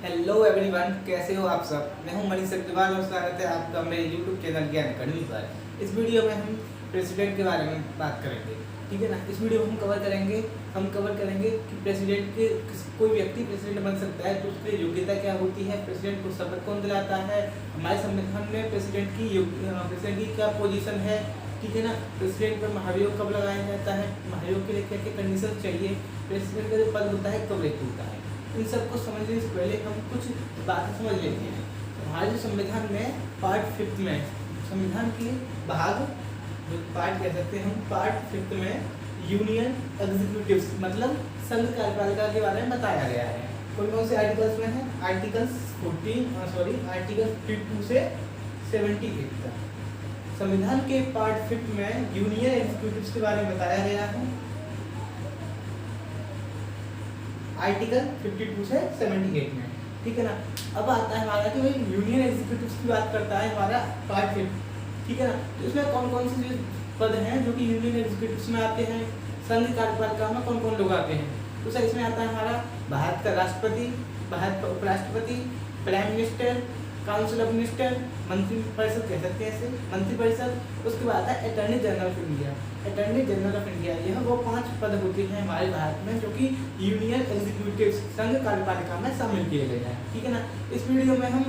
Hello everyone, कैसे हो आप सब। मैं हूं मनीष अग्रवाल और स्वागत है आपका मेरे यूट्यूब चैनल ज्ञान अकाडमी पर। इस वीडियो में हम प्रेसिडेंट के बारे में बात करेंगे, ठीक है ना। इस वीडियो में हम कवर करेंगे कि प्रेसिडेंट के कोई व्यक्ति प्रेसिडेंट बन सकता है तो उसकी योग्यता क्या होती है, प्रेसिडेंट को शपथ कौन दिलाता है, हमारे संविधान में प्रेसिडेंट की क्या पोजीशन है, ठीक है ना। प्रेसिडेंट पर महाभियोग कब लगाया जाता है, महाभियोग के लिए क्या क्या कंडीशन चाहिए, प्रेसिडेंट का जो पद होता है कब रिक्त होता है, इन सबको समझने से पहले हम कुछ बातें समझ लेते हैं। हमारे जो संविधान में पार्ट 5 में, संविधान के भाग जो पार्ट कह सकते हैं हम, पार्ट 5 में यूनियन एग्जीक्यूटिव्स मतलब संघ कार्यपालिका के बारे में बताया गया है। कौन कौन से आर्टिकल्स में है, आर्टिकल 52 से 78 तक। संविधान के पार्ट 5 में यूनियन एग्जीक्यूटिव्स के बारे में बताया गया है, आर्टिकल 52 से 78 में, ठीक है ना। अब आता है हमारा कि भाई यूनियन एग्जीक्यूटिव्स की बात करता है हमारा पार्ट 5, ठीक है ना। तो इसमें कौन कौन से जो पद हैं जो कि यूनियन एग्जीक्यूटिव्स में आते हैं, संघ कार्यपालिका में कौन कौन लोग आते हैं। तो सर इसमें आता है हमारा भारत का राष्ट्रपति, भारत का उपराष्ट्रपति, prime minister, council of minister, मंत्रिपरिषद कह सकते हैं इसे, मंत्रिपरिषद। उसके बाद आता है attorney general of India. Attorney general of India यह वो 5 पद होते हैं हमारे भारत में जो कि यूनियन एग्जीक्यूटिव संघ कार्यपालिका में शामिल किए गए हैं, ठीक है ना। इस वीडियो में हम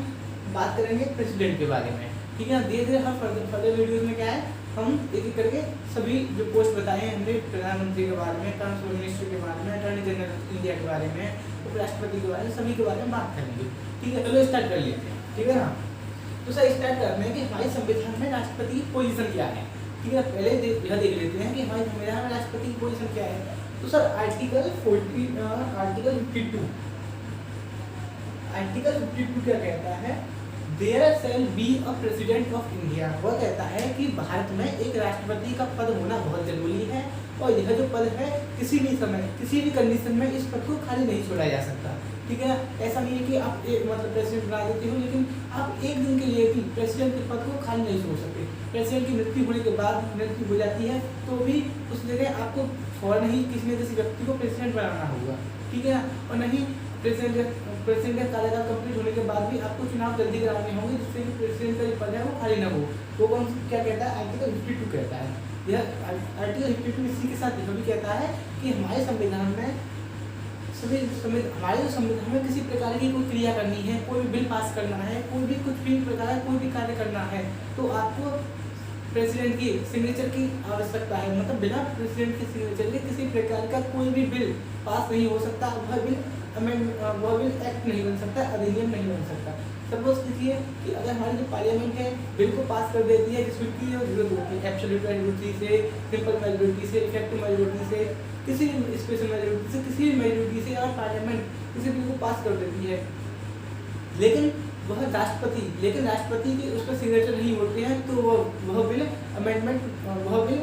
बात करेंगे प्रेसिडेंट के बारे में, ठीक है ना। धीरे धीरे हम फर्दर वीडियोज में क्या है, हम एक एक करके सभी जो पोस्ट बताए हैं हमने, प्रधानमंत्री के बारे में, काउंसिल ऑफ मिनिस्टर के बारे में, अटॉर्नी जनरल ऑफ इंडिया के बारे में, उपराष्ट्रपति के बारे में, सभी के बारे में बात करेंगे, ठीक है। चलो स्टार्ट कर लेते हैं, ठीक है ना। तो सर स्टार्ट करते हैं कि हमारे संविधान में राष्ट्रपति की पोजीशन क्या है, ठीक है। पहले यह देख लेते हैं कि हमारे संविधान में राष्ट्रपति की पोजीशन क्या है। तो सर आर्टिकल 52 क्या कहता है, there shall be a president of India. वह कहता है कि भारत में एक राष्ट्रपति का पद होना बहुत जरूरी है और यह जो पद है किसी भी समय किसी भी कंडीशन में इस पद को खाली नहीं छोड़ा जा सकता, ठीक है ना। ऐसा नहीं है कि आप एक मतलब प्रेसिडेंट बना देते हो लेकिन आप एक दिन के लिए भी प्रेसिडेंट के पद को खाली नहीं छोड़ सकते। प्रेसिडेंट की मृत्यु होने के बाद मृत्यु हो जाती है तो भी उस जगह आपको फौरन ही किसी न किसी व्यक्ति को प्रेसिडेंट बनाना होगा, ठीक है ना। और नहीं प्रेसिडेंट का कार्यकाल कंप्लीट होने के बाद भी आपको चुनाव जल्दी कराने होंगे जिससे कि प्रेसिडेंट का जो पद है वो खाली ना हो। वो कौन क्या कहता है, आर्टिकल 52 कहता है। यह आर्टिकल 52 इसी के साथ यह भी कहता है कि हमारे संविधान में हमारे संविधान में किसी प्रकार की कोई क्रिया करनी है, कोई भी बिल पास करना है, कोई भी कुछ भी प्रकार कोई भी कार्य करना है तो आपको प्रेसिडेंट की सिग्नेचर की आवश्यकता है। मतलब बिना प्रेसिडेंट की सिग्नेचर के किसी प्रकार का कोई भी बिल पास नहीं हो सकता, वह बिल एक्ट नहीं बन सकता, अधिनियम नहीं बन सकता। सपोज कीजिए कि अगर हमारी जो पार्लियामेंट है बिल को पास कर देती है जिस बिल की जरूरत होती है, एब्सोल्यूट मेजॉरिटी से, सिंपल मेजॉरिटी से, इफेक्टिव मेजॉरिटी से, किसी भी स्पेशल मेजॉरिटी से, किसी भी मेजॉरिटी से और पार्लियामेंट किसी बिल को पास कर देती है, लेकिन राष्ट्रपति के उस पर सिग्नेचर नहीं होते हैं तो वह बिल अमेंडमेंट, वह बिल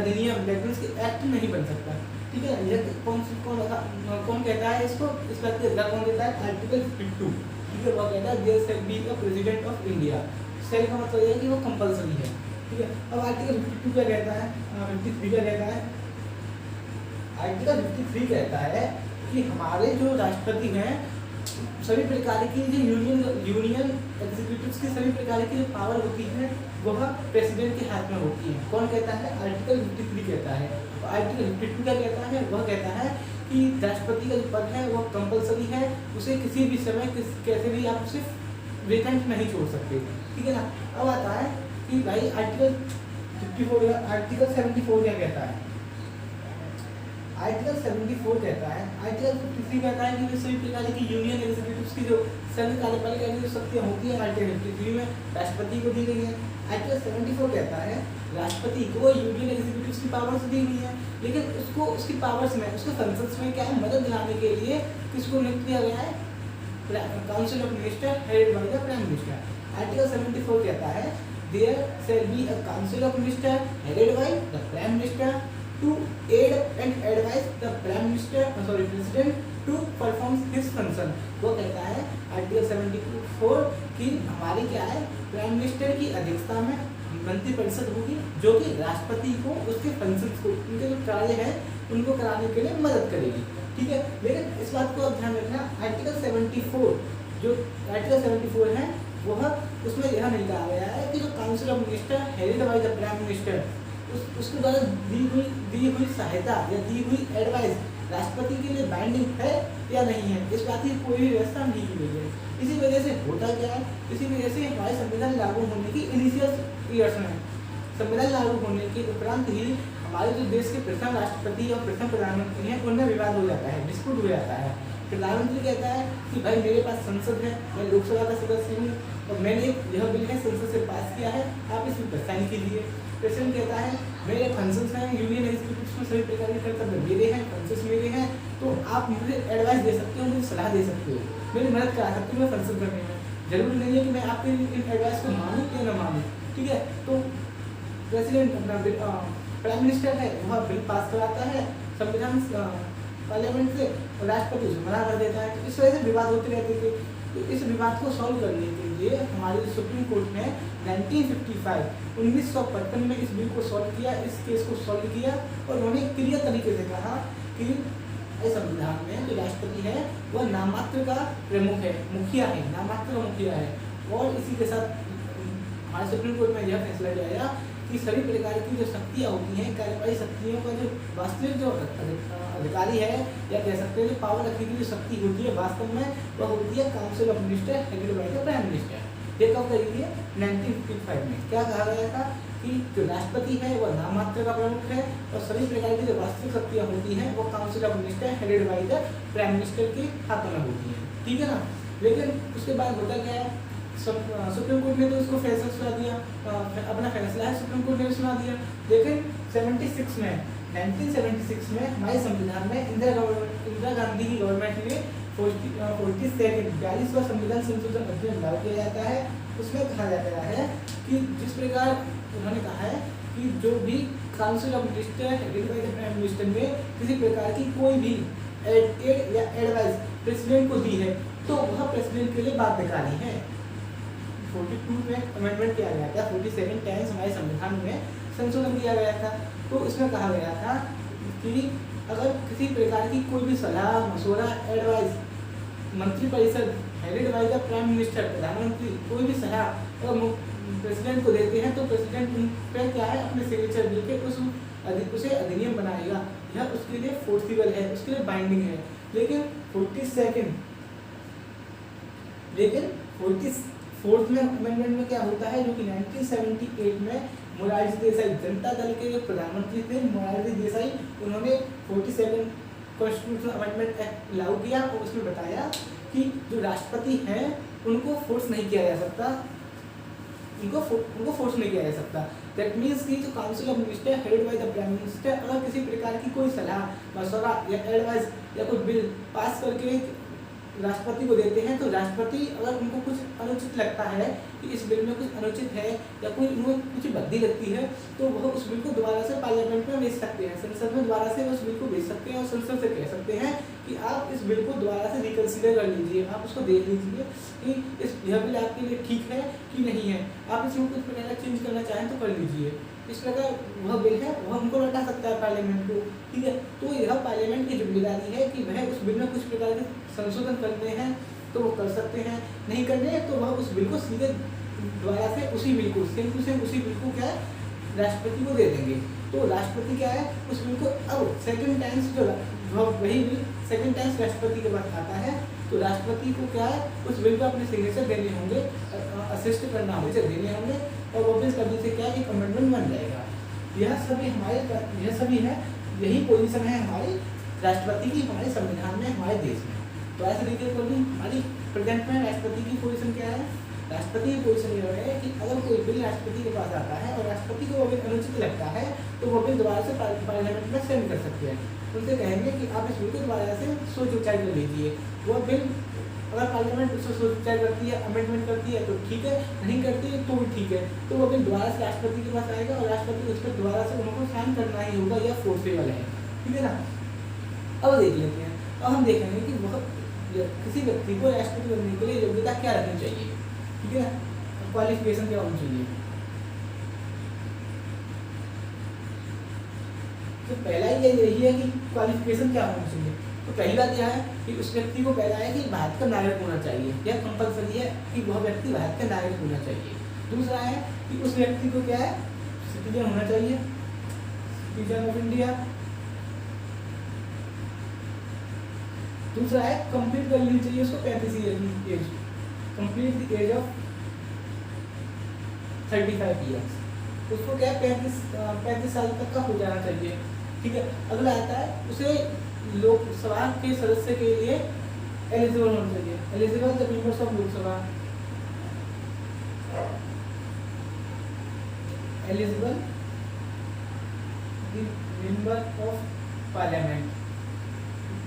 अधिनियम एक्ट नहीं बन सकता, ठीक है। यह कौन कहता है इसको, इस बात की कौन देता है, आर्टिकल 52, ठीक है। वह कहता है there shall be a president of India. Shall का मतलब है कि वो कंपल्सरी है, ठीक है। अब आर्टिकल 52 क्या कहता है, 53 क्या कहता है। आर्टिकल 53 कहता है कि हमारे जो राष्ट्रपति हैं सभी प्रकार की जो यूनियन एग्जीक्यूटिव्स की सभी प्रकार की जो पावर होती है वह प्रेसिडेंट के हाथ में होती है। कौन कहता है, आर्टिकल 53 कहता है। आर्टिकल 52 क्या कहता है, वह कहता है कि राष्ट्रपति का जो पद है वह कंपल्सरी है, उसे किसी भी समय कैसे भी आप उसे वेकेंट नहीं छोड़ सकते, ठीक है ना। अब आता है कि भाई आर्टिकल 74 क्या कहता है। आर्टिकल 74 कहता है, आर्टिकल 53 कहता है कि सभी प्रकार की यूनियन एग्जीक्यूटिव्स की जो संघ कार्यपालिका की जो शक्तियाँ होती है आर्टिकल 53 में राष्ट्रपति को दी गई है। आर्टिकल 74 कहता है राष्ट्रपति को यूनियन एग्जीक्यूटिव्स की पावर्स दी हुई है, लेकिन उसको उसकी पावर्स में, उसके फंक्शंस में क्या है, मदद दिलाने के लिए किसको नियुक्त किया गया है, council of minister headed by the prime minister. Article 74 कहता है there shall be a council of minister headed by the prime minister to aid and advise the president to perform his function। वो कहता है article 74 कि हमारी क्या है, prime minister की अध्यक्षता में मंत्रिपरिषद होगी जो कि राष्ट्रपति को उसके फंक्शंस को, उनके जो कार्य है उनको कराने के लिए मदद करेगी, ठीक है। लेकिन इस बात को आप ध्यान रखना, आर्टिकल 74 जो आर्टिकल 74 है वह उसमें यह नहीं कहा गया है कि जो council of minister headed by the prime minister उसके द्वारा दी हुई सहायता या दी हुई एडवाइस राष्ट्रपति के लिए बाइंडिंग है या नहीं है, इस बात की कोई भी व्यवस्था नहीं की गई है। इसी वजह से होता क्या है, इसी वजह से हमारे संविधान लागू होने की इनिशियल ईयर्स में संविधान लागू होने के उपरांत ही हमारे जो देश के प्रथम राष्ट्रपति और प्रथम प्रधानमंत्री हैं उनमें विवाद हो जाता है, डिस्प्यूट हो जाता है। प्रधानमंत्री कहता है कि भाई मेरे पास संसद है, मैं लोकसभा का सदस्य हूँ और मैंने यह बिल है संसद से पास किया है, आप इसमें प्रस्थान कीजिए। प्रेसिडेंट कहता है मेरे फंक्शंस हैं, यूनियन एग्जीक्यूटिव में सभी प्रकार के कर्तव्य मेरे हैं, फंक्शंस मेरे हैं, तो आप मुझे एडवाइस दे सकते हो, मुझे सलाह दे सकते हो, मेरी मदद करा सकते हो मैं फंक्शन करने में। जरूरी नहीं है कि मैं आपके इन एडवाइस को मानूँ या न मानूँ, ठीक है। तो प्रेसिडेंट अपना प्राइम मिनिस्टर है वह बिल पास कराता है संविधान पार्लियामेंट से और राष्ट्रपति उसे मना कर देता है। तो इस वजह से विवाद होते रहते थे। तो इस विवाद को सॉल्व करने के लिए हमारे सुप्रीम कोर्ट ने 1955 में इस बिल को सॉल्व किया, इस केस को सॉल्व किया और उन्होंने क्लियर तरीके से कहा कि इस संविधान में जो राष्ट्रपति है वह नाममात्र का प्रमुख है, मुखिया है, नाममात्र का मुखिया है। और इसी के साथ हमारे सुप्रीम कोर्ट में यह फैसला लिया गया कि सभी प्रकार की जो शक्तियाँ होती हैं, कार्यवाही शक्तियों का जो वास्तविक जो अधिकारी है या कह सकते हैं जो पावर रखने की जो शक्ति होती है वास्तव में वह होती है council of minister headed by the prime minister. ये कब कही गई? 1955 में। क्या कहा गया था कि जो राष्ट्रपति है वह नाममात्र का प्रमुख है और सभी प्रकार की जो वास्तविक शक्तियाँ होती हैं वो council of minister headed by the prime minister के हाथों में होती हैं, ठीक है ना। लेकिन उसके बाद होता क्या है, सुप्रीम कोर्ट ने तो उसको फैसला सुना दिया, अपना फैसला है सुप्रीम कोर्ट ने सुना दिया। लेकिन 1976 में हमारे संविधान में इंदिरा गांधी की गवर्नमेंट ने 42वां संविधान संशोधन अधिनियम लागू किया जाता है। उसमें कहा जाता है कि जिस प्रकार उन्होंने कहा है कि जो भी council of minister headed by the prime minister में किसी प्रकार की कोई भी एड या एडवाइस प्रेसिडेंट को दी है तो वह प्रेसिडेंट के लिए बाध्यकारी है। 42 में अमेंडमेंट किया गया था, 47 टाइम्स हमारे संविधान में संशोधन किया गया था। तो इसमें कहा गया था कि अगर किसी प्रकार की कोई भी सलाह मशवरा एडवाइस मंत्रिपरिषद headed by the prime minister प्रधानमंत्री कोई भी सलाह और प्रेसिडेंट को देते हैं तो प्रेसिडेंट उन पर क्या है अपने सिग्नेचर दे के उसे अधिनियम बनाएगा, यह उसके लिए फोर्सिबल है, उसके लिए बाइंडिंग है। लेकिन 44th में अमेंडमेंट में क्या होता है, जो कि 1978 में मोरारजी देसाई जनता दल के जो प्रधानमंत्री थे मोरारजी देसाई, उन्होंने 47 कॉन्स्टिट्यूशनल अमेंडमेंट एक्ट लागू किया और उसमें बताया कि जो राष्ट्रपति हैं उनको फोर्स नहीं किया जा सकता, उनको फोर्स नहीं किया जा सकता। दैट मीन्स कि जो council of minister headed by the prime minister अगर किसी प्रकार की कोई सलाह मशवरा या एडवाइस या कोई बिल पास करके राष्ट्रपति को देते हैं तो राष्ट्रपति अगर उनको कुछ अनुचित लगता है कि इस बिल में कुछ अनुचित है या कोई उनको कुछ भद्दी लगती है तो वह उस बिल को दोबारा से पार्लियामेंट में भेज सकते हैं, संसद में दोबारा से उस बिल को भेज सकते हैं और संसद से कह सकते हैं कि आप इस बिल को दोबारा से रिकन्सिडर कर लीजिए, आप उसको देख लीजिए कि यह बिल आपके लिए ठीक है कि नहीं है, आप इसमें कुछ प्रकार चेंज करना चाहें तो कर लीजिए। इस प्रकार वह बिल है वह हमको लौटा सकता है पार्लियामेंट को, ठीक है। तो यह पार्लियामेंट की जिम्मेदारी है कि वह उस बिल में कुछ प्रकार के संशोधन करते हैं तो वो कर सकते हैं, नहीं करने तो वह उस बिल को सीधे दोबारा से उसी बिल को सेम टू सेम उसी बिल को क्या है राष्ट्रपति को दे देंगे। तो राष्ट्रपति क्या है उस बिल को अब सेकंड टाइम्स जो वही बिल सेकंड टाइम्स राष्ट्रपति के पास आता है तो राष्ट्रपति को क्या है उस बिल को अपने सिग्नेचर देने होंगे, असिस्ट करना होगा देने होंगे और वो बिल करने से क्या एक अमेंडमेंट बन जाएगा। यह सभी है, यही पोजीशन है हमारी राष्ट्रपति की हमारे संविधान में हमारे देश में। तो ऐसे तरीके को भी हमारी प्रेजेंट में राष्ट्रपति की पोजीशन क्या है, राष्ट्रपति की पोजीशन ये है कि अगर कोई बिल राष्ट्रपति के पास आता है और राष्ट्रपति को वो बिल अनुचित लगता है तो वो बिल दोबारा से पार्लियामेंट में सेंड कर सकते हैं, उनसे कहेंगे कि आप इस बिल को दोबारा से सोच विचार कर लीजिए। वो बिल अगर पार्लियामेंट उसको सोच विचार करती है अमेंडमेंट करती है तो ठीक है, नहीं करती है तो भी ठीक है, तो वो बिल दोबारा से राष्ट्रपति के पास आएगा और राष्ट्रपति उस पर दोबारा से उनको साइन करना ही होगा, यह फोर्सेबल है, ठीक है ना। अब देख लेते हैं, अब हम देखेंगे कि वह किसी व्यक्ति को राष्ट्रपति बनने के लिए योग्यता क्या रखनी चाहिए, ठीक है, क्वालिफिकेशन क्या होनी चाहिए। तो पहला ही यही है कि क्वालिफिकेशन क्या होनी चाहिए। तो पहली बात यह है कि उस व्यक्ति को पहला है कि भारत का नागरिक होना चाहिए, यह कंपलसरी है कि वह व्यक्ति भारत का नागरिक होना चाहिए। दूसरा है कि उस व्यक्ति को क्या है, सिटीजन होना चाहिए, सिटीजन ऑफ इंडिया। दूसरा है कंप्लीट कर लेनी चाहिए उसको 35 ईयर की age, complete the age of 35 years, उसको क्या है 35 साल तक का हो जाना चाहिए। ठीक है, अगला आता है उसे लोकसभा के सदस्य के लिए एलिजिबल होना चाहिए, eligible the members of Lok Sabha, eligible the member of parliament,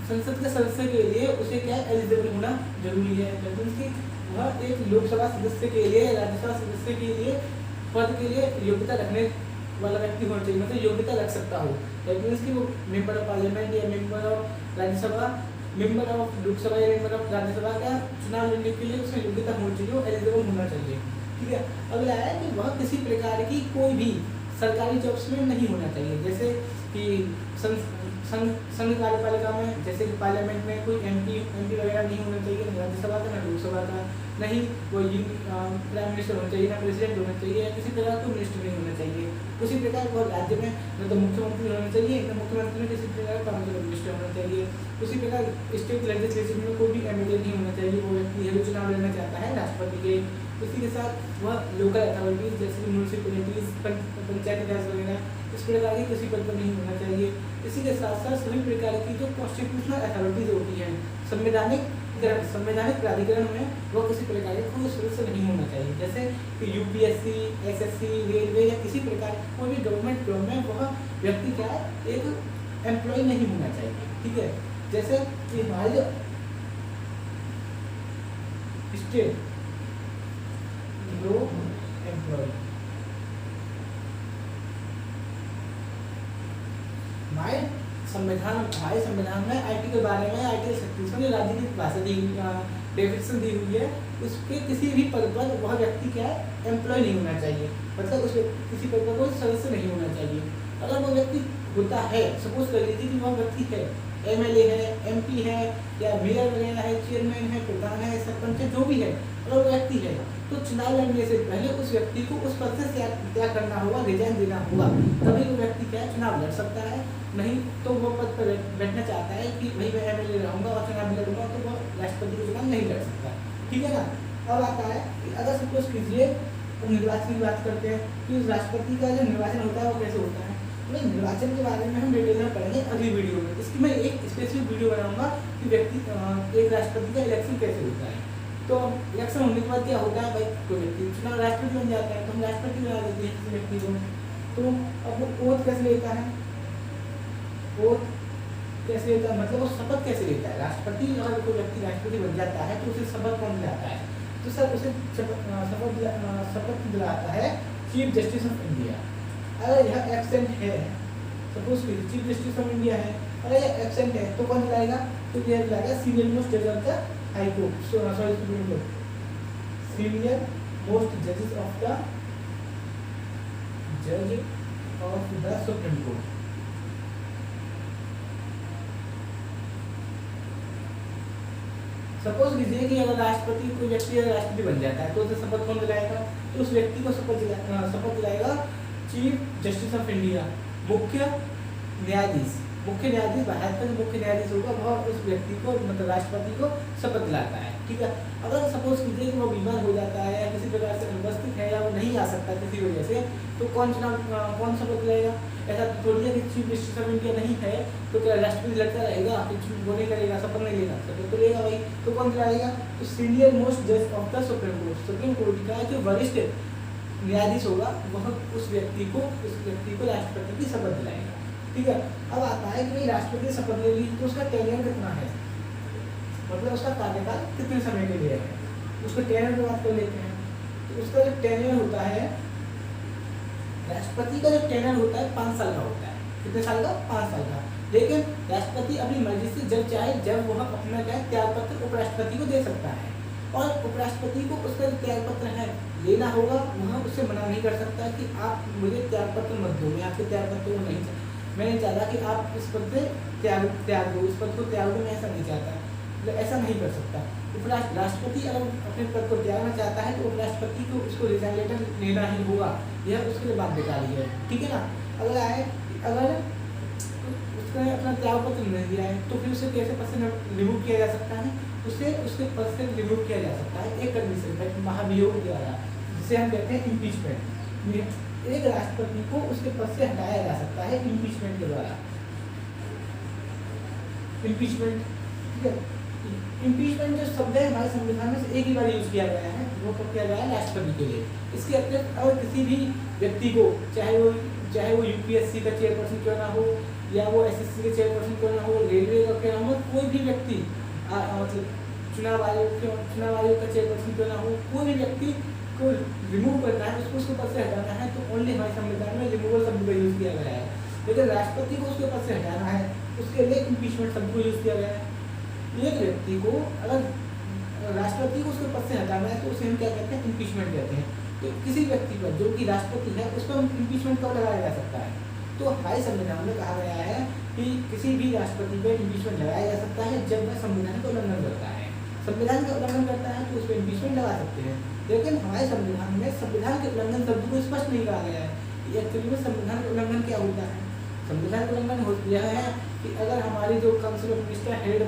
संसद के सदस्य के लिए उसे क्या एलिजिबल होना जरूरी है। कि वह एक लोकसभा सदस्य के लिए, राज्यसभा सदस्य के लिए पद के लिए योग्यता रखने वाला व्यक्ति होना चाहिए, मतलब योग्यता रख सकता हो। दैट मीन्स कि वो मेंबर ऑफ पार्लियामेंट या member of Rajya Sabha, member of Lok Sabha या मेंबर ऑफ राज्यसभा का चुनाव लड़ने के लिए उसमें योग्यता होनी चाहिए, वो एलिजिबल होना चाहिए। ठीक है, अगला है कि वह किसी प्रकार की कोई भी सरकारी जॉब्स में नहीं होना चाहिए, जैसे कि संघ कार्यपालिका में, जैसे कि पार्लियामेंट में कोई एमपी वगैरह नहीं होना चाहिए, राज्यसभा का ना लोकसभा का, नहीं वो प्राइम मिनिस्टर होना चाहिए, ना प्रेसिडेंट होना चाहिए, या किसी तरह का मिनिस्टर नहीं होना चाहिए। उसी प्रकार वो राज्य में न तो मुख्यमंत्री होना चाहिए, न मुख्यमंत्री में किसी प्रकार का मिनिस्टर होना चाहिए। उसी प्रकार स्टेट लेजिस्लेशन में कोई भी एमएलए नहीं होना चाहिए, वो व्यक्ति है जो चुनाव लड़ना चाहता है राष्ट्रपति के। उसी के साथ वह लोकल अथॉरिटीज जैसे कि म्यूनसिपैलिटीज, पंचायती राज वगैरह, इस प्रकार की किसी पद पर नहीं होना चाहिए। इसी के साथ साथ सभी प्रकार की जो कॉन्स्टिट्यूशनल अथॉरिटीज होती हैं, संवैधानिक प्राधिकरण में वो किसी प्रकार के कोई सदस्य नहीं होना चाहिए, जैसे कि यूपीएससी, एसएससी, रेलवे या किसी प्रकार की कोई भी गवर्नमेंट जॉब में वह व्यक्ति क्या है एक एम्प्लॉय नहीं होना चाहिए। ठीक है, जैसे कि हमारे स्टेट लो एम्प्लॉय, हमारे संविधान में आईटी के बारे में आर्टिकल 36 में जो राजनीतिक भाषा दी डेफिनेशन दी हुई है, उसके किसी भी पद पर वह व्यक्ति क्या है एम्प्लॉय नहीं होना चाहिए, मतलब उस किसी पद पर कोई सदस्य नहीं होना चाहिए। अगर वो व्यक्ति होता है, सपोज कर लीजिए कि वह व्यक्ति है एमएलए है, एमपी है, या मेयर वगैरह है, चेयरमैन है, प्रधान है, सरपंच है, जो भी है, अगर वो व्यक्ति है तो चुनाव लड़ने से पहले उस व्यक्ति को उस पद से त्याग करना होगा, रिजाइन देना होगा, तभी वो व्यक्ति क्या है चुनाव लड़ सकता है। नहीं तो वो पद पर बैठना चाहता है कि भाई मैं एमएलए रहूँगा और चुनाव लड़ूंगा, तो वो राष्ट्रपति का चुनाव नहीं लड़ सकता। ठीक है ना। अब आता है कि अगर सपोज कीजिए निर्वाचन की बात करते हैं कि राष्ट्रपति का जो निर्वाचन होता है वो कैसे होता है। तो निर्वाचन के बारे में हम डिटेल में पढ़ेंगे अगली वीडियो में। इसकी मैं एक स्पेसिफिक वीडियो बनाऊंगा कि एक राष्ट्रपति का इलेक्शन कैसे होता है। तो इलेक्शन होने के बाद क्या होता है, भाई कोई व्यक्ति चुनाव राष्ट्रपति बन जाता है, तो हम राष्ट्रपति बना देते हैं किसी व्यक्ति को। तो अब वो ओथ कैसे लेता है, ओथ कैसे लेता है, मतलब वो शपथ कैसे लेता है। राष्ट्रपति अगर कोई व्यक्ति राष्ट्रपति बन जाता है तो उसे शपथ कौन दिलाता है, तो सर उसे शपथ दिलाता है चीफ जस्टिस ऑफ इंडिया। अगर यह एब्सेंट है, suppose chief justice of India है, अगर यह एब्सेंट है तो कौन दिलाएगा, तो यह दिलाएगा सीनियर मोस्ट जज of the high court, sorry supreme court, senior most जजेस ऑफ द जज of the supreme court. Suppose कीजिए कि अगर राष्ट्रपति कोई व्यक्ति अगर राष्ट्रपति बन जाता है तो उसे शपथ कौन दिलाएगा, तो उस व्यक्ति को शपथ दिलाएगा चीफ जस्टिस ऑफ इंडिया, मुख्य न्यायाधीश। मुख्य न्यायाधीश भारत का जो मुख्य न्यायाधीश होगा वह उस व्यक्ति को मतलब राष्ट्रपति को शपथ दिलाता है। ठीक है, अगर सपोज कीजिए कि वो बीमार हो जाता है या किसी प्रकार से अनुपस्थित है या वो नहीं आ सकता किसी वजह से, तो कौन शपथ दिलाएगा। ऐसा थोड़ी है कि चीफ जस्टिस ऑफ इंडिया नहीं है तो क्या राष्ट्रपति लड़ता रहेगा, वो नहीं करेगा, शपथ नहीं लेगा, शपथ तो लेगा भाई, तो कौन दिलाएगा, तो सीनियर मोस्ट जज of the supreme court. Supreme court का जो वरिष्ठ न्यायाधीश होगा वह उस व्यक्ति को राष्ट्रपति की शपथ दिलाएगा। ठीक है, अब आता है कि भाई राष्ट्रपति शपथ ले ली तो उसका टेन्योर कितना है, मतलब उसका कार्यकाल कितने समय के लिए है, उसका टेन्योर की बात कर लेते हैं। तो उसका जो टेन्योर होता है, राष्ट्रपति का जो टेन्योर होता है 5 साल का होता है। कितने साल का, 5 साल का। लेकिन राष्ट्रपति अपनी मर्जी से जब चाहे जब वह अपना क्या त्याग पत्र उपराष्ट्रपति को दे सकता है, और उपराष्ट्रपति को उसका जो त्याग पत्र है लेना होगा, वह उससे मना नहीं कर सकता कि आप मुझे त्याग पत्र मत दो, मैं आपके त्याग पत्र को मैं नहीं चाहता कि आप इस पद से त्याग दो, इस पद को त्याग दो, मैं ऐसा नहीं चाहता, मतलब ऐसा नहीं कर सकता। राष्ट्रपति अगर अपने पद को त्यागना चाहता है तो उपराष्ट्रपति को उसको रिजाइन लेटर लेना ही होगा, यह उसके लिए बात बेकारी है, ठीक है ना। अगर उसने अपना त्याग पत्र नहीं दिया है तो फिर उसे कैसे पद से रिमूव किया जा सकता है, उसे उसके पद से रिमूव किया जा सकता है एक कंडीशन पर, महाभियोग द्वारा, जिसे हम कहते हैं इम्पीचमेंट। एक राष्ट्रपति को उसके पद से हटाया जा सकता है इम्पीचमेंट के द्वारा। इम्पीचमेंट, ठीक है। इम्पीचमेंट जो शब्द है हमारे संविधान में से एक ही बार यूज किया गया है, वो कब किया गया है, राष्ट्रपति के लिए। इसके अतिरिक्त और किसी भी व्यक्ति को, चाहे वो यूपीएससी का चेयरपर्सन क्यों ना हो, या वो एसएससी के चेयरपर्सन क्यों ना हो, रेलवे का क्यों ना हो, कोई भी व्यक्ति मतलब चुनाव आयोग का चेयरपर्सन क्यों ना हो, कोई भी व्यक्ति को रिमूव करना है, उसको उसके पद से हटाना है तो ओनली हमारे संविधान में रिमूवल शब्द का यूज किया गया है। लेकिन राष्ट्रपति को उसके पद से हटाना है, उसके लिए इम्पीचमेंट शब्द को यूज किया गया है। एक व्यक्ति को अगर राष्ट्रपति को उसके पद से हटाना है तो उसे हम क्या कहते हैं, इम्पीचमेंट कहते हैं। तो किसी व्यक्ति पर जो कि राष्ट्रपति है उस पर इम्पीचमेंट कब लगाया जा सकता है, तो हमारे संविधान में कहा गया है कि किसी भी राष्ट्रपति पर इम्पीचमेंट लगाया जा सकता है जब वह संविधान का उल्लंघन करता है। संविधान का उल्लंघन करता है तो उस पर इम्पीचमेंट लगा सकते हैं। लेकिन हमारे संविधान में संविधान के उल्लंघन शब्द को स्पष्ट नहीं कहा गया है। एक्चुअली में संविधान का उल्लंघन क्या होता है, संविधान का उल्लंघन यह है कि अगर हमारी जो council of minister head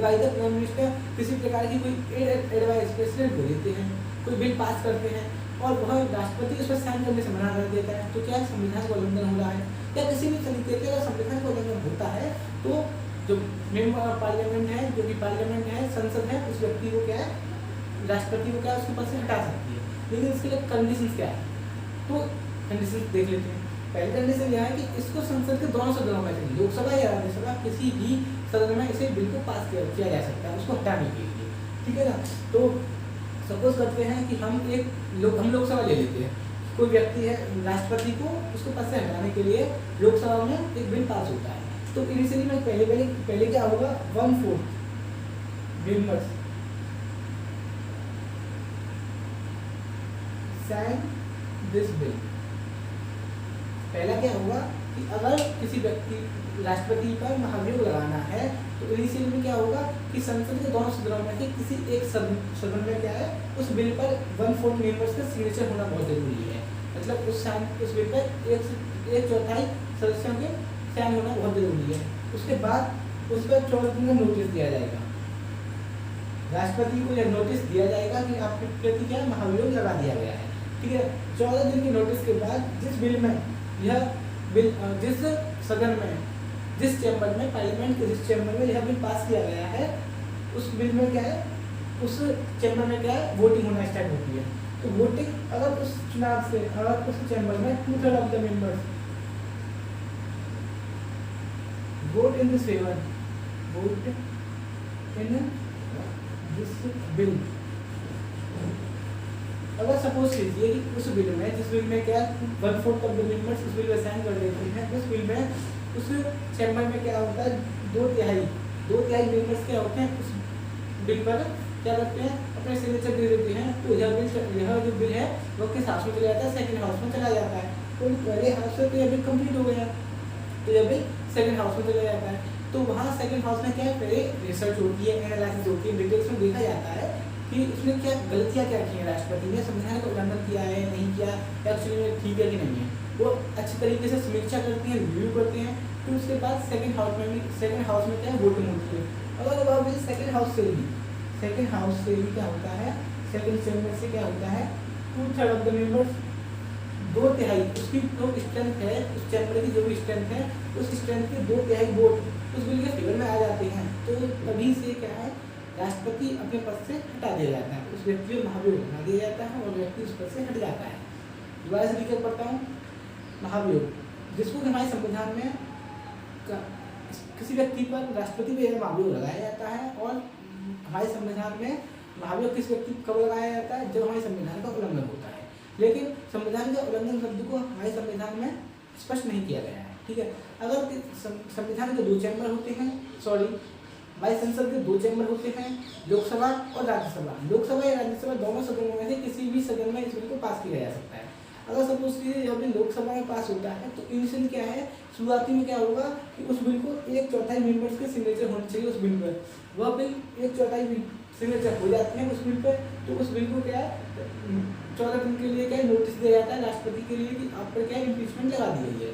bye the prime minister किसी प्रकार की कोई एडवाइस प्रेसिडेंट को देते हैं, कोई बिल पास करते हैं और वह राष्ट्रपति उस पर साइन करने से मना कर देता है, तो क्या संविधान का उल्लंघन हो रहा है। या किसी भी तरीके से अगर संविधान का उल्लंघन होता है तो जो मेंबर ऑफ पार्लियामेंट है, जो कि पार्लियामेंट है, संसद है, उस व्यक्ति को क्या है, राष्ट्रपति को क्या उसके पद से हटा सकती है। लेकिन इसके लिए कंडीशंस क्या है, तो कंडीशंस देख लेते हैं। पहली कंडीशन यह है कि इसको संसद के दोनों सदनों में से, लोकसभा या राज्यसभा, किसी भी सदन में इसे बिल को पास किया जा सकता है उसको हटाने के लिए, ठीक है ना। तो सपोज करते हैं कि हम लोकसभा ले लेते हैं, कोई व्यक्ति है, राष्ट्रपति को उसको पद से हटाने के लिए लोकसभा में एक बिल पास होता है। तो इनिशियली में पहले क्या होगा, 1/4 मेंबर्स साइन दिस बिल। पहला क्या होगा कि अगर किसी व्यक्ति राष्ट्रपति पर महाभियोग लगाना है तो इनिशियली में क्या होगा कि संसद के दोनों सदनों में से किसी एक सदन में क्या है, उस बिल पर 1/4 मेंबर्स का सिग्नेचर होना बहुत जरूरी है। मतलब उस बिल पर एक चौथाई सदस्यों के साइन होना बहुत जरूरी है। उसके बाद उस पर 14 दिन का नोटिस दिया जाएगा, राष्ट्रपति को यह नोटिस दिया जाएगा कि आपके प्रति क्या महाभियोग लगा दिया गया है, ठीक है। 14 दिन के नोटिस के बाद जिस बिल में यह बिल जिस सदन में, जिस चैम्बर में, पार्लियामेंट के जिस चैम्बर में यह बिल पास किया गया है, उस बिल में क्या है, उस चैम्बर में क्या है, वोटिंग होना स्टार्ट होती है। तो वोटिंग अगर उस चुनाव से, अगर उस चैम्बर में 2/3 of the members vote in this favour, vote in this bill, अगर सपोज कीजिए कि उस बिल में, जिस बिल में क्या 1/4 ऑफ द मेंबर्स उस बिल में साइन कर देते हैं, उस बिल में, उस चैम्बर में क्या होता है, 2/3 मेंबर्स क्या होते हैं, उस बिल पर क्या करते हैं, अपने सिग्नेचर दे देते हैं। तो यह जो बिल है वो किस हाउस में चला जाता है, सेकंड हाउस में चला जाता है। तो पहले हाउस से तो यह बिल कंप्लीट हो गया, तो यह बिल सेकंड हाउस में चला जाता है। तो वहाँ सेकंड हाउस में क्या है, पहले रिसर्च होती है, एनालिसिस होती है, डिटेल्स में देखा जाता है कि उसने क्या गलतियाँ क्या की हैं, राष्ट्रपति ने संविधान का उल्लंघन किया है, नहीं किया, एक्चुअली में ठीक है कि नहीं है। वो अच्छी तरीके से समीक्षा करती हैं, रिव्यू करते हैं। फिर उसके बाद सेकंड हाउस में क्या है, वोटिंग होती है। अगर वह बिल सेकंड हाउस से भी क्या होता है, सेकंड चैम्बर से क्या होता है, 2/3 ऑफ द मेंबर्स, 2/3 उसकी जो स्ट्रेंथ है, उस चैम्बर की जो भी स्ट्रेंथ है, उस स्ट्रेंथ के 2/3 वोट उस बिल के फेवर में आ जाते हैं। तो तभी से क्या है, राष्ट्रपति अपने पद से हटा दिया जाता है, उस व्यक्ति को महाभियोग लगा दिया जाता है और व्यक्ति उस पद से हट जाता है। दोबारा से रिकॉल करता हूँ, महाभियोग, जिसको हमारे संविधान में किसी व्यक्ति पर, राष्ट्रपति पर महाभियोग लगाया जाता है। और हमारे संविधान में महाभियोग किस व्यक्ति कब लगाया जाता है, जब हमारे संविधान का उल्लंघन होता है। लेकिन संविधान के उल्लंघन शब्द को हमारे संविधान में स्पष्ट नहीं किया गया है, ठीक है। अगर संविधान के 2 चैम्बर होते हैं, हमारी संसद के 2 चैम्बर होते हैं, लोकसभा और राज्यसभा। लोकसभा या राज्यसभा दोनों सदनों में से किसी भी सदन में इस बिल को पास किया जा सकता है। अगर सपोज कीजिए जब भी लोकसभा में पास होता है तो इनिशियल क्या है, शुरुआती में क्या होगा कि उस बिल को 1/4 मेंबर्स के सिग्नेचर होने चाहिए उस बिल पर। वह बिल 1/4 सिग्नेचर हो जाते हैं उस बिल पर, तो उस बिल को क्या है 14 दिन के लिए क्या है नोटिस दिया जाता है राष्ट्रपति के लिए कि आप पर क्या है इम्पीचमेंट लगा दी गई है।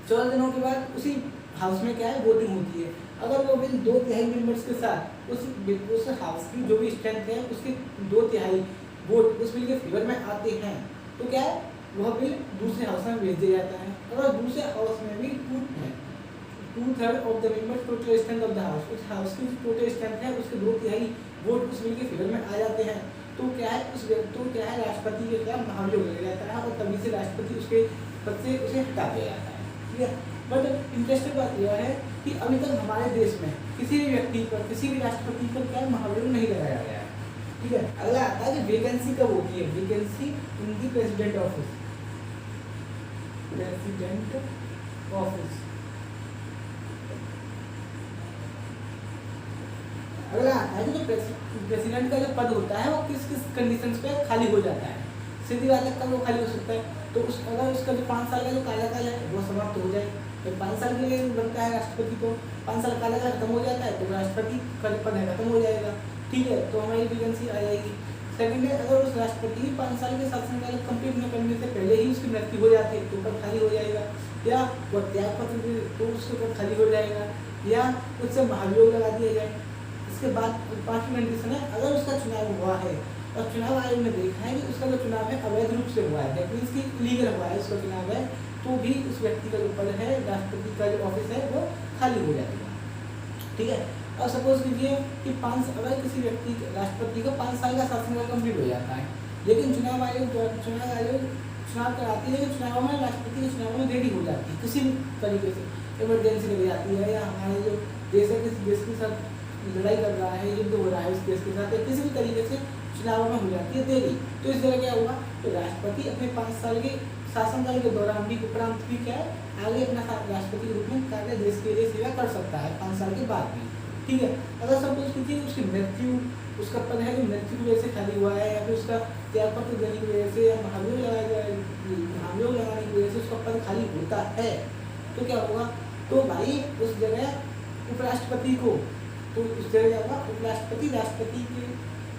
14 दिनों के बाद उसी हाउस में क्या है वोटिंग होती है। अगर वो बिल 2/3 मेंबर्स के साथ उस हाउस की जो भी स्ट्रेंथ है उसके 2/3 वोट उस बिल के फेवर में आते हैं तो क्या है वह बिल दूसरे हाउस में भेज दिया जाता है। अगर दूसरे हाउस में भी 2/3 of the members total strength of the house, उस हाउस की टोटल स्ट्रेंथ है उसके 2/3 वोट उस बिल के फेवर में आ जाते हैं तो क्या है राष्ट्रपति के क्या महाभियोग लग जाता है और तभी से राष्ट्रपति उसके पद से उसे हटा दिया जाता है। ठीक है, बट इंटरेस्टिंग बात यह है कि अभी तक हमारे देश में किसी भी व्यक्ति पर, किसी भी राष्ट्रपति पर क्या महाभियोग नहीं लगाया गया है। ठीक है, अगला आता है कि वैकेंसी कब होती है, वैकेंसी इन दी प्रेसिडेंट ऑफिस। प्रेसिडेंट ऑफिस अगला आता है कि जो प्रेसिडेंट का जो पद होता है वो किस किस कंडीशंस पे खाली हो जाता है। सीधी बात है कब वो खाली हो सकता है, तो अगर उसका जो 5 साल का जो कार्यकाल है वो समाप्त हो जाए, तो 5 साल के लिए बनता है राष्ट्रपति को, 5 साल कार्यकाल खत्म हो जाता है तो राष्ट्रपति का पद खत्म हो जाएगा। ठीक है, तो हमारी वैकेंसी आ जाएगी। सेकंड है, अगर उस राष्ट्रपति की 5 साल के शासनकाल कंप्लीट न करने से पहले ही उसकी मृत्यु हो जाती है तो पद खाली हो जाएगा, या वह त्याग पत्र तो उसके पद खाली हो जाएगा, या उससे महाभियोग लगा दिया जाए। इसके बाद 5वीं कंडीशन है, अगर उसका चुनाव हुआ है और चुनाव आयोग ने देखा है कि उसका जो चुनाव है अवैध रूप से हुआ है, दैट मीन्स कि इलीगल हुआ है उसका चुनाव है, तो भी उस व्यक्ति का जो पद है राष्ट्रपति का जो ऑफिस है वो खाली हो जाएगा। ठीक है, और सपोज कीजिए कि अगर किसी व्यक्ति राष्ट्रपति का 5 साल का शासनकाल कंप्लीट हो जाता है, लेकिन चुनाव आयोग चुनाव कराती है, लेकिन चुनाव में राष्ट्रपति के चुनाव में देरी हो जाती है किसी भी तरीके से, इमरजेंसी लग जाती है, या हमारे जो देश है किसी देश के साथ लड़ाई कर रहा है, युद्ध हो रहा है उस देश के साथ, या किसी भी तरीके से चुनाव में हो जाती है देरी, तो इस तरह क्या हुआ तो राष्ट्रपति अपने 5 साल के शासनकाल के दौरान भी उपरांत भी क्या है आगे अपना राष्ट्रपति के रूप में कार्य देश के लिए सेवा कर सकता है 5 साल के बाद भी। ठीक है, अगर सपोज कीजिए उसकी मृत्यु, उसका पद है कि मृत्यु की वजह से खाली हुआ है, या फिर उसका त्यागपत्र देने की वजह से, या महाभियोग लगाने की वजह से उसका पद खाली होता है, तो क्या होगा तो भाई उस जगह उपराष्ट्रपति को, तो उस जगह क्या होगा उपराष्ट्रपति राष्ट्रपति के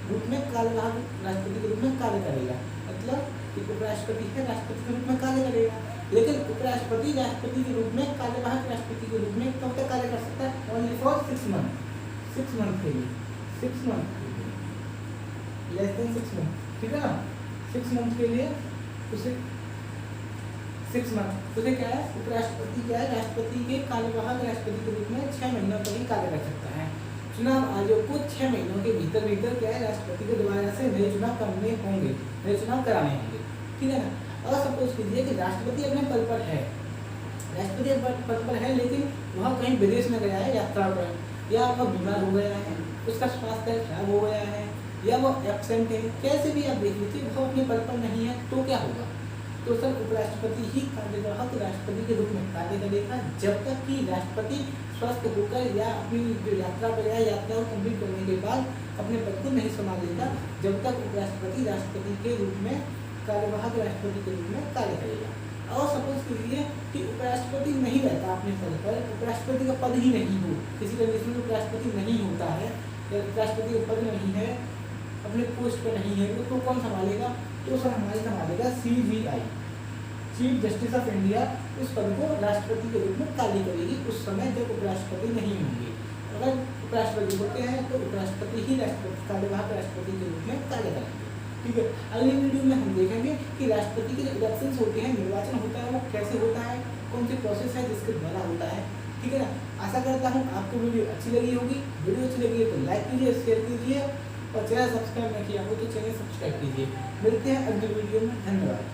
रूप में कार्यवाहक राष्ट्रपति के रूप में कार्य करेगा। मतलब कि उपराष्ट्रपति है राष्ट्रपति के रूप में कार्य करेगा, लेकिन उपराष्ट्रपति राष्ट्रपति के रूप में कार्यवाहक राष्ट्रपति के रूप में कब तक कार्य कर सकता है, ओनली फॉर 6 मंथ, 6 मंथ के लिए, 6 मंथ के लिए, लेस देन 6 मंथ। ठीक है ना, 6 मंथ के लिए उसे 6 मंथ उसे क्या है उपराष्ट्रपति क्या है राष्ट्रपति के कार्यवाहक राष्ट्रपति के रूप में 6 महीनों तक ही कार्य कर सकता है। चुनाव आयोग को 6 महीनों के भीतर क्या है राष्ट्रपति के द्वारा से नए चुनाव करने होंगे, नए चुनाव कराने होंगे। ठीक है ना, अगर सपोज कीजिए कि राष्ट्रपति अपने पद पर है, राष्ट्रपति पद पर है, लेकिन वह कहीं विदेश में गया है यात्रा पर, या वह बीमार हो गया है, उसका स्वास्थ्य खराब हो गया है, या वह एब्सेंट है, कैसे भी आप देख लीजिए वह अपने पद पर नहीं है, तो क्या होगा तो सर उपराष्ट्रपति ही कार्यवाहक राष्ट्रपति के रूप में कार्य करेगा जब तक कि राष्ट्रपति स्वस्थ होकर या अपनी जो यात्रा पर या यात्रा को कंप्लीट करने के बाद अपने पद को नहीं संभालेगा, जब तक उपराष्ट्रपति राष्ट्रपति के रूप में कार्यवाहक राष्ट्रपति के रूप में कार्य करेगा। और सपोज कीजिए कि उपराष्ट्रपति नहीं रहता अपने पद पर, उपराष्ट्रपति का पद ही नहीं हो, किसी कंडीशन में उपराष्ट्रपति नहीं होता है, उपराष्ट्रपति का पद नहीं है, अपने पोस्ट पर नहीं है, तो कौन संभालेगा तो सर हमारे संभालेगा CJI, chief justice of India. उस पद को राष्ट्रपति के रूप में कार्य करेगी उस समय जब उपराष्ट्रपति नहीं होंगे। अगर उपराष्ट्रपति होते हैं तो उपराष्ट्रपति ही कार्यवाहक राष्ट्रपति के रूप में कार्य करेंगे। ठीक है, अगली वीडियो में हम देखेंगे कि राष्ट्रपति के जो इलेक्शंस होते हैं, निर्वाचन होता है, वो कैसे होता है, कौन से प्रोसेस है जिसके द्वारा होता है। ठीक है ना, आशा करता हूँ आपको वीडियो अच्छी लगी होगी। वीडियो अच्छी लगी है तो लाइक कीजिए, शेयर कीजिए, और चैनल सब्सक्राइब नहीं किया हो तो चैनल सब्सक्राइब कीजिए। मिलते हैं अगली वीडियो में, धन्यवाद।